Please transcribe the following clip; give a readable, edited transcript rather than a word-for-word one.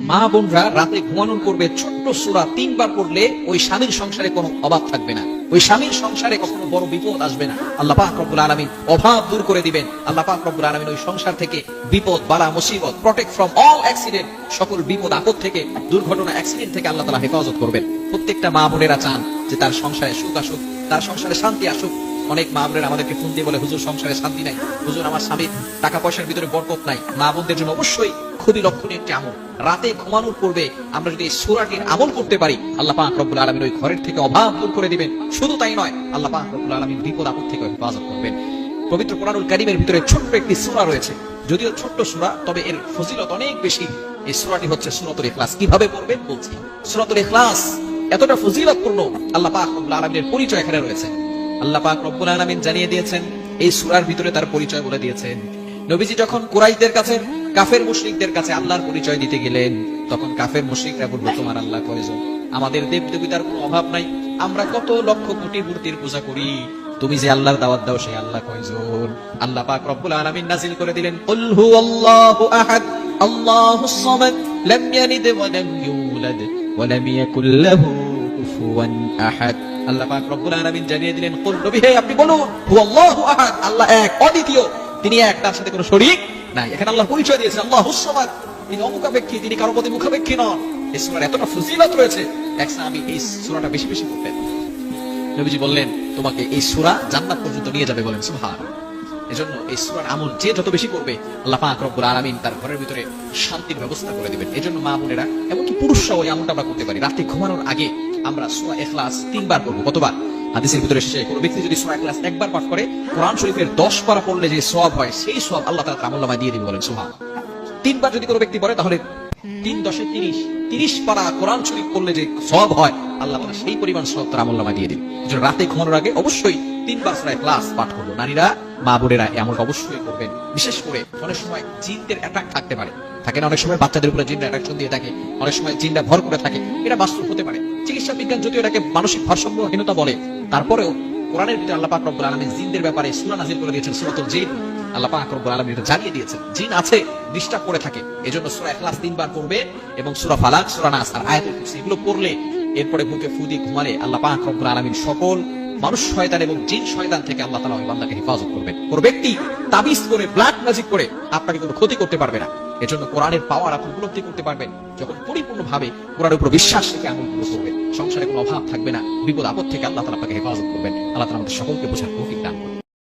মা বোনরা রাতে ঘুমানোর পূর্বে ছোট্ট সূরা 3 বার পড়লে ওই স্বামীর সংসারে কোনো অভাব থাকবে না, ওই স্বামীর সংসারে কখনো বড় বিপদ আসবে না। আল্লাহ পাক রব্বুল আলামিন অভাব দূর করে দিবেন। আল্লাহ পাক রব্বুল আলামিন ওই সংসার থেকে বিপদ বালা মুসিবত, প্রটেক্ট ফ্রম অল অ্যাক্সিডেন্ট, সকল বিপদ আপদ থেকে, দুর্ঘটনা অ্যাক্সিডেন্ট থেকে আল্লাহ তাআলা হেফাজত করবেন। প্রত্যেকটা মা বোনেরা চান যে তার সংসারে সুখ আসুক, তার সংসারে শান্তি আসুক। অনেক মা বোনেরা আমাদেরকে ফোন দিয়ে বলে, হুজুর সংসারে শান্তি নাই, হুজুর আমার স্বামীর টাকা পয়সার ভিতরে বরকত নাই। মা বোনদের জন্য অবশ্যই খুবই লক্ষণীয় একটি আমল, রাতে ঘুমানোর পূর্বে আমরা যদি এই সূরাটির আমল করতে পারি, আল্লাহ পাক রব্বুল আলামিন ওই ঘরের থেকে অভাব দূর করে দিবেন। শুধু তাই নয়, আল্লাহ পাক রব্বুল আলামিন বিপদ আপদ থেকে হেফাজত করবেন। পবিত্র কোরআনুল কারীমের ভিতরে ছোট্ট একটি সূরা রয়েছে, যদিও ছোট্ট সূরা, তবে এর ফজিলত অনেক বেশি। এই সূরাটি হচ্ছে সূরাতুল ইখলাস। কিভাবে পড়বেন বলছি। সূরাতুল ইখলাস এতটা ফজিলতপূর্ণ, আল্লাহ পাক রব্বুল আলামিনের পরিচয় এখানে রয়েছে। আল্লাহ পাক রব্বুল আলামিন জানিয়ে দিয়েছেন, এই সূরার ভিতরে তার পরিচয় বলে দিয়েছেন। নবীজি যখন কুরাইশদের কাছে, কাফের মুশরিকদের কাছে আল্লাহর পরিচয় দিতে গেলেন, তখন কাফের মুশরিকরা বলল, তোমার আল্লাহ কয়জন? আমাদের দেব দেবতার কোনো অভাব নাই, আমরা কত লক্ষ কোটি মূর্তির পূজা করি, তুমি যে আল্লাহর দাওয়াত দাও সেই আল্লাহ কয়জন? আল্লাহ পাক রব্বুল আলামিন নাযিল করে দিলেন, কুল হুয়াল্লাহু আহাদ আল্লাহুস সামাদ লাম ইয়ালিদ ওয়া লাম ইউলাদ ওয়া লাম ইয়াকুল লাহু কুফুয়ান আহাদ। আল্লাহ পাক রব্বুল আলামিন জানিয়ে দিলেন, কুল নবী হে আপনি বলুন, হুয়াল্লাহু আহাদ, আল্লাহ এক, অদ্বিতীয়, তিনি এক, তার সাথে কোনো শরীক নাই। এখানে আল্লাহর পরিচয় দিয়েছেন, আল্লাহুস সামাদ, তিনি অমুখাপেক্ষী, তিনি কারো প্রতি মুখাপেক্ষী নন। এই সূরার এতটা ফজিলত রয়েছে, এক সাহাবী এই সূরাটা বেশি বেশি পড়তেন। নবীজি বললেন, তোমাকে এই সূরা জান্নাত পর্যন্ত নিয়ে যাবে, বলেন সুবহানাল্লাহ। এজন্য এই সূরার আমল যে যত বেশি করবে, আল্লাহ পাক রব্বুল আলামিন তার ঘরের ভিতরে শান্তির ব্যবস্থা করে দিবেন। এজন্য মা বোনেরা, এমনকি পুরুষরাও এই আমলটা আমরা করতে পারি। রাতে ঘুমানোর আগে আমরা সূরা ইখলাস 3 বার পড়ব। কতবার? হাদিসের ভিতরে এসেছে, কোন ব্যক্তি যদি সূরা ইখলাস একবার পাঠ করে, কোরআন শরীফের 10 পারা পড়লে যে সওয়াব হয়, সেই সওয়াব আল্লাহ তাআলা আমলনামায় দিয়ে দিবেন, বলেন সুবহানাল্লাহ। 3 বার যদি কোনো ব্যক্তি পড়ে, তাহলে 3 10 30, 30 পারা কোরআন শরীফ পড়লে যে সওয়াব হয়, আল্লাহ তাআলা সেই পরিমাণ সওয়াব তার আমলনামায় দিয়ে দিবেন। এজন্য রাতে ঘুমানোর আগে অবশ্যই 3 বার সূরা ইখলাস পাঠ করব। নারীরা, মা বোনেরা এমনটা অবশ্যই করবেন। বিশেষ করে অনেক সময় জিনদের অ্যাটাক থাকতে পারে, থাকে না? অনেক সময় বাচ্চাদের উপরে জিনরা অ্যাট্রাকশন দিয়ে থাকে, অনেক সময় জিনরা ভর করে থাকে, এটা বাস্তব হতে পারে। চিকিৎসা বিজ্ঞান যদিও এটাকে মানসিক ভারসাম্যহীনতা বলে, তারপরেও কোরআনের ভিতরে আল্লাহ পাক রব্বুল আলামিন জিনদের ব্যাপারে সূরা নাযিল করে দিয়েছেন, সূরাতুল জিন। আল্লাহ পাক রব্বুল আলামিন এটা জানিয়ে দিয়েছেন, জিন আছে, ডিস্টার্ব করে থাকে। এজন্য সূরা ইখলাস 3 বার পড়বে এবং সূরা ফালাক, সূরা নাস আর আয়াতুল কুরসি এগুলো পড়লে, এরপরে বুকে ফু দিয়ে ঘুমালে, আল্লাহ পাক রব্বুল আলামিন সকল মানুষ শয়তান এবং জিন শয়তান থেকে আল্লাহ তাআলা ওই বান্দাকে হেফাজত করবেন। কোন ব্যক্তি তাবিজ করে, ব্ল্যাক ম্যাজিক করে আপনাকে কোনো ক্ষতি করতে পারবে না। এজন্য কোরআনের পাওয়ার আপনি উপলব্ধি করতে পারবেন যখন পরিপূর্ণভাবে কোরআনের উপর বিশ্বাস রেখে আমলগুলো করবেন। সংসারে কোনো অভাব থাকবে না, বিপদ আপদ থেকে আল্লাহ তাআলা আপনাকে হেফাজত করবেন। আল্লাহ তাআলা আমাদের সকলকে বোঝার তৌফিক দান করুন।